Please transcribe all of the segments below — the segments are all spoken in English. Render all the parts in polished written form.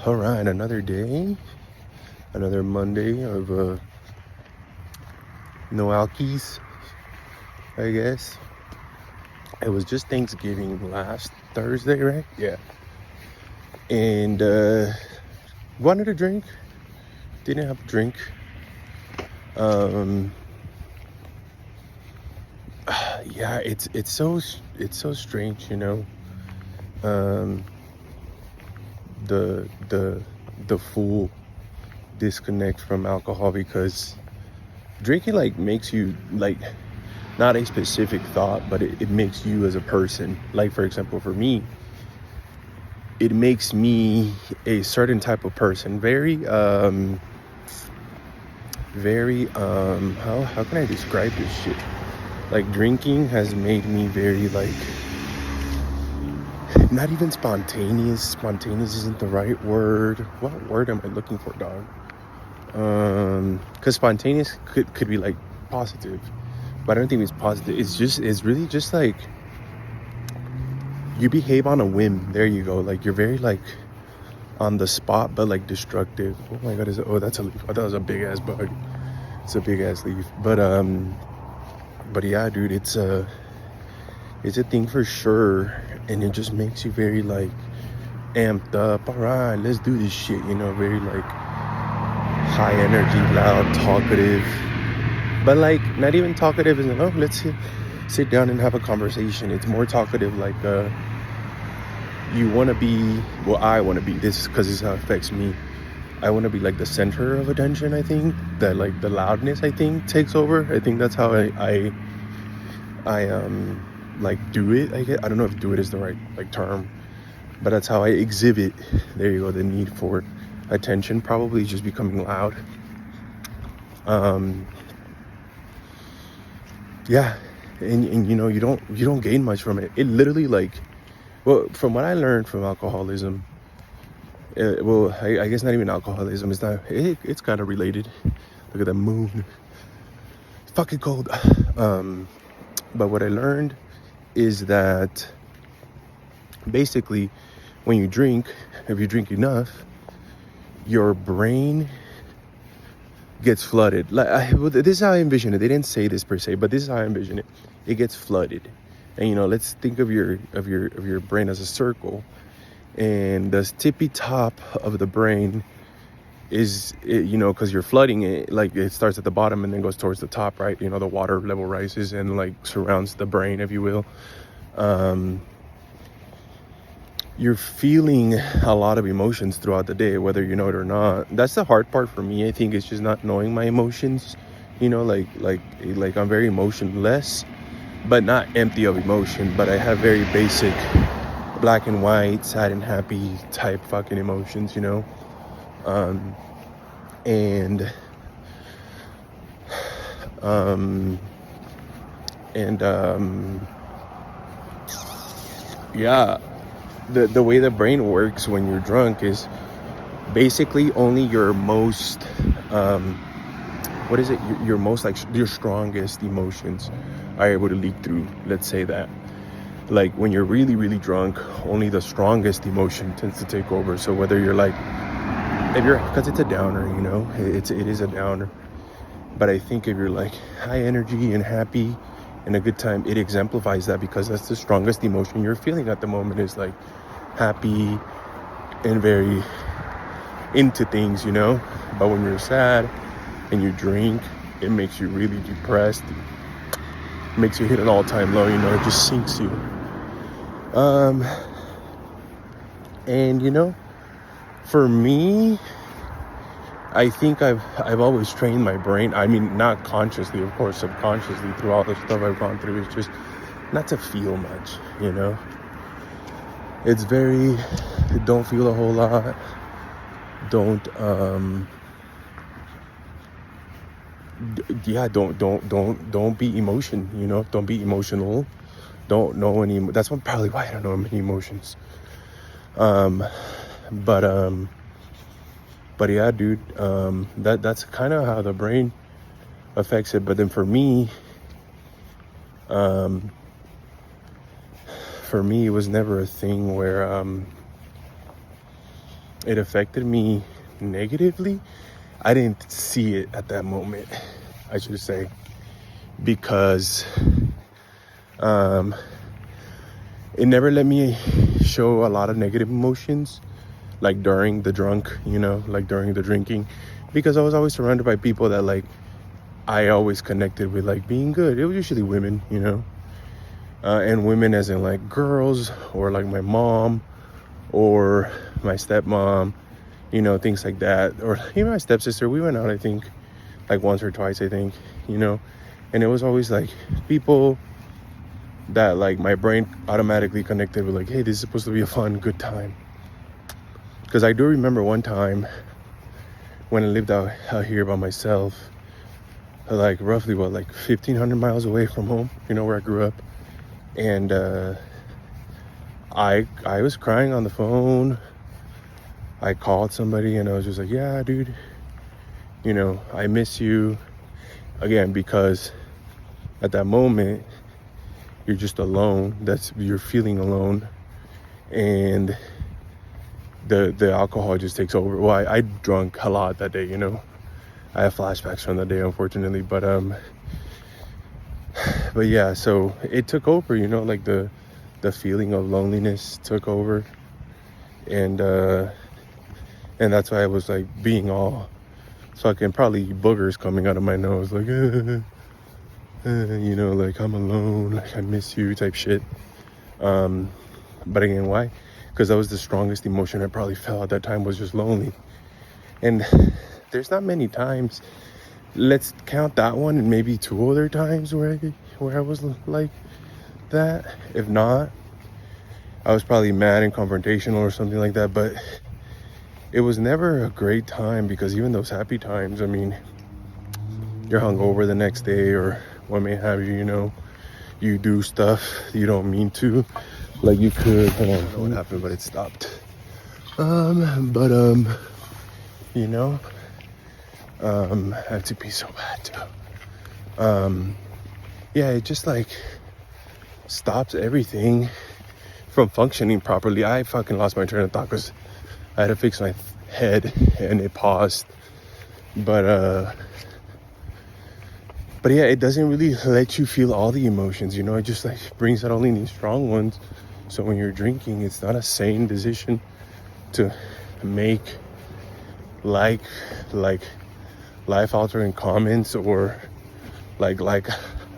All right, another day, another Monday of no alkies, I guess. It was just Thanksgiving last Thursday, right? Yeah. And wanted a drink, didn't have a drink. Yeah, it's so strange, you know. Um, the full disconnect from alcohol, because drinking like makes you like not a specific thought, but it makes you as a person. Like, for example, for me, it makes me a certain type of person, very how can I describe this shit? Like, drinking has made me very like, not even spontaneous isn't the right word. What word am I looking for, dog? Because spontaneous could be like positive, but I don't think it's positive. It's really just like you behave on a whim. There you go. Like, you're very like on the spot, but like destructive. Oh my god, that's a leaf. I thought it was a big ass bug. It's a big ass leaf. But yeah, dude, it's a thing for sure, and it just makes you very like amped up. All right, let's do this shit. You know, very like high energy, loud, talkative. But like, not even talkative as in, oh, let's sit down and have a conversation. It's more talkative, like you want to be, well, I want to be, this is because this is how it affects me. I want to be like the center of attention. I think that like the loudness, I think, takes over. I think that's how I like do it. I don't know if do it is the right like term, but that's how I exhibit, there you go, the need for attention. Probably just becoming loud. Yeah, and you know, you don't gain much from it. It literally, like, well, from what I learned from alcoholism, I guess not even alcoholism. It's kind of related. Look at the moon. It's fucking cold. But what I learned is that basically, when you drink, if you drink enough, your brain gets flooded. Well, this is how I envision it. They didn't say this per se, but this is how I envision it. It gets flooded, and you know, let's think of your brain as a circle, and the tippy top of the brain is, you know, because you're flooding it, like it starts at the bottom and then goes towards the top, right? You know, the water level rises and like surrounds the brain, if you will. You're feeling a lot of emotions throughout the day, whether you know it or not. That's the hard part for me. I think it's just not knowing my emotions. You know, like I'm very emotionless, but not empty of emotion. But I have very basic black and white, sad and happy type fucking emotions. You know, and yeah. The way the brain works when you're drunk is basically only your most your most like your strongest emotions are able to leak through. Let's say that, like, when you're really really drunk, only the strongest emotion tends to take over. So whether you're like, if you're, because it's a downer, you know, it is a downer, but I think if you're like high energy and happy and a good time, it exemplifies that, because that's the strongest emotion you're feeling at the moment, is like happy and very into things, you know. But when you're sad and you drink, it makes you really depressed. It makes you hit an all-time low, you know. It just sinks you. And you know, for me, I think I've always trained my brain. I mean, not consciously, of course, subconsciously, through all the stuff I've gone through. It's just not to feel much, you know. It's very, don't feel a whole lot. Don't be emotion, you know. Don't be emotional. Don't know any. That's probably why I don't know many emotions. But yeah, dude. That's kind of how the brain affects it. But then for me, it was never a thing where it affected me negatively. I didn't see it at that moment, I should say, because it never let me show a lot of negative emotions, like during the drunk, like during the drinking, because I was always surrounded by people that like I always connected with, like being good. It was usually women, and women as in like girls, or like my mom or my stepmom, things like that, or even my stepsister. We went out, I think, like once or twice, I think, and it was always like people that like my brain automatically connected with, like, hey, this is supposed to be a fun, good time. Because I do remember one time when I lived out here by myself, like roughly 1,500 miles away from home, where I grew up, and I was crying on the phone. I called somebody and I was just like, yeah, dude, I miss you. Again, because at that moment you're just alone. You're feeling alone, and the alcohol just takes over. Well, I drunk a lot that day, I have flashbacks from that day, unfortunately, but yeah, so it took over, like the feeling of loneliness took over, and that's why I was like being all fucking, probably boogers coming out of my nose, like like I'm alone, like I miss you type shit. But again, why? Because that was the strongest emotion I probably felt at that time, was just lonely. And there's not many times, let's count that one and maybe 2 other times where I was like that. If not, I was probably mad and confrontational or something like that. But it was never a great time, because even those happy times, I mean, you're hungover the next day or what may have you, you do stuff you don't mean to. Like you could, hold on, I don't know what happened, but it stopped. I have to pee so bad too. Yeah, it just like stops everything from functioning properly. I fucking lost my train of thought because I had to fix my head and it paused. But yeah, it doesn't really let you feel all the emotions, it just like brings out only these strong ones. So when you're drinking, it's not a sane decision to make like life altering comments or like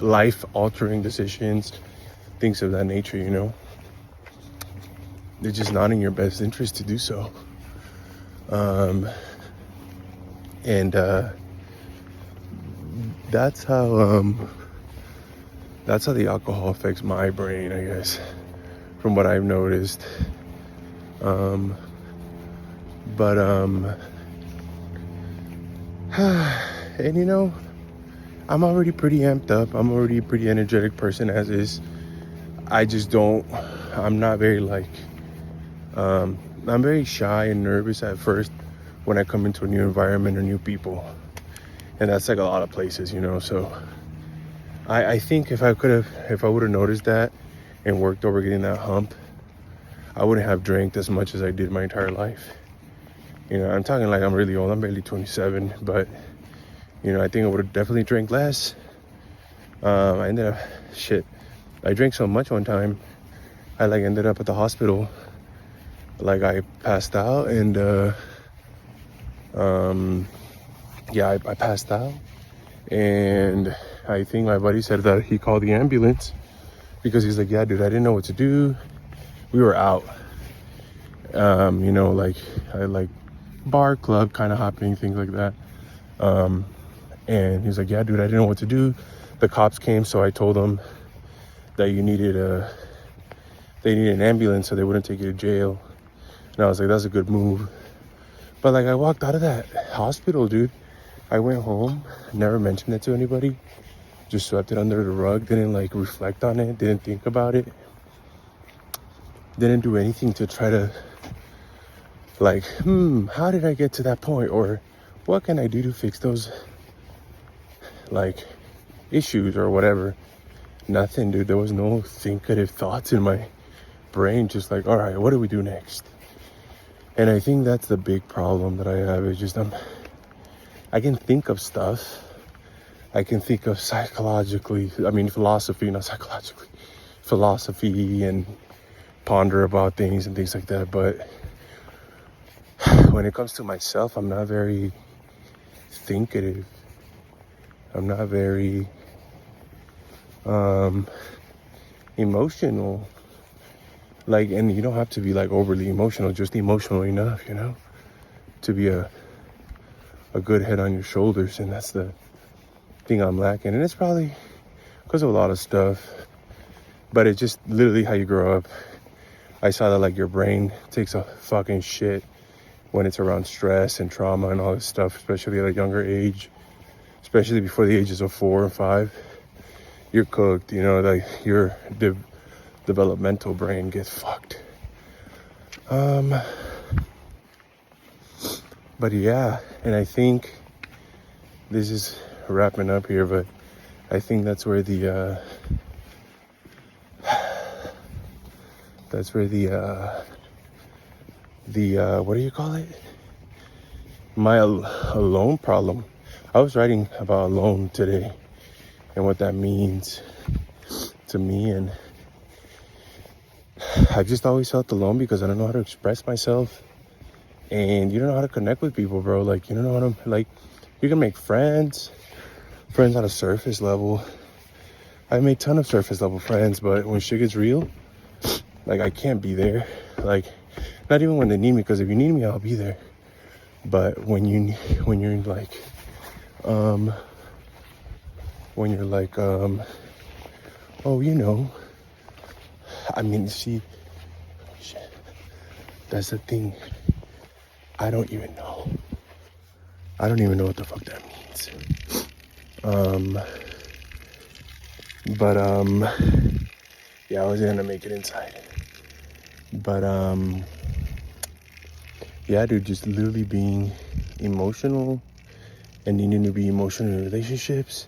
life altering decisions, things of that nature. It's just not in your best interest to do so. And that's how the alcohol affects my brain, I guess, from what I've noticed. And I'm already pretty amped up. I'm already a pretty energetic person as is. I'm not very I'm very shy and nervous at first when I come into a new environment or new people. And that's like a lot of places, so I think if I would have noticed that and worked over getting that hump, I wouldn't have drank as much as I did my entire life. I'm talking like I'm really old. I'm barely 27, but I think I would have definitely drank less. I drank so much one time, I ended up at the hospital. I passed out, and I passed out, and I think my buddy said that he called the ambulance because he's like, yeah, dude, I didn't know what to do. We were out, bar, club, kind of hopping, things like that. And he's like, yeah, dude, I didn't know what to do. The cops came, so I told them that they needed an ambulance so they wouldn't take you to jail. And I was like, that's a good move. But I walked out of that hospital, dude. I went home, never mentioned it to anybody, just swept it under the rug, didn't reflect on it, didn't think about it, didn't do anything to try to how did I get to that point, or what can I do to fix those issues or whatever. Nothing, dude. There was no thinkative thoughts in my brain, just all right, what do we do next? And I think that's the big problem that I have. Is just I can think of stuff. I can think of psychologically, I mean philosophy, not psychologically, philosophy, and ponder about things and things like that. But when it comes to myself, I'm not very thinkative. I'm not very emotional. Like, and you don't have to be like overly emotional, just emotional enough, you know, to be a good head on your shoulders. And that's the thing I'm lacking. And it's probably because of a lot of stuff, but it's just literally how you grow up. I saw that like your brain takes a fucking shit when it's around stress and trauma and all this stuff, especially at a younger age, especially before the ages of 4 and 5. You're cooked, you know, like your developmental brain gets fucked. But yeah, and I think this is wrapping up here, but I think that's where the what do you call it? My alone problem. I was writing about alone today and what that means to me, and I've just always felt alone because I don't know how to express myself, and you don't know how to connect with people, bro. Like, you don't know how to, like, you can make friends on a surface level. I made a ton of surface level friends, but when shit gets real, like, I can't be there. Like, not even when they need me, because if you need me, I'll be there. But when you're like, oh, you know, I mean, see, shit, that's the thing. I don't even know what the fuck that means. But yeah, I was gonna make it inside. But yeah, dude, just literally being emotional and needing to be emotional in relationships.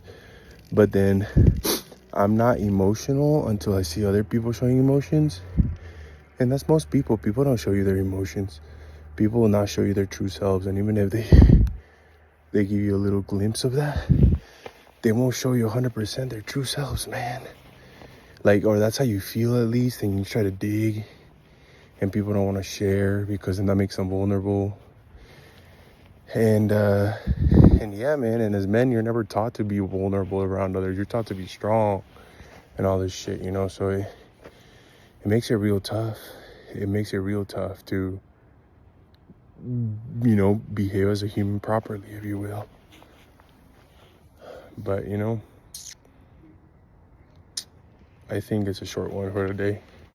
But then I'm not emotional until I see other people showing emotions. And that's most people. People don't show you their emotions. People will not show you their true selves. And even if they give you a little glimpse of that, they won't show you 100% their true selves, man. Like, or that's how you feel at least. And you try to dig, and people don't want to share because then that makes them vulnerable. And yeah, man, and as men, you're never taught to be vulnerable around others. You're taught to be strong and all this shit, you know? So it makes it real tough. It makes it real tough to, you know, behave as a human properly, if you will. But, you know, I think it's a short one for today.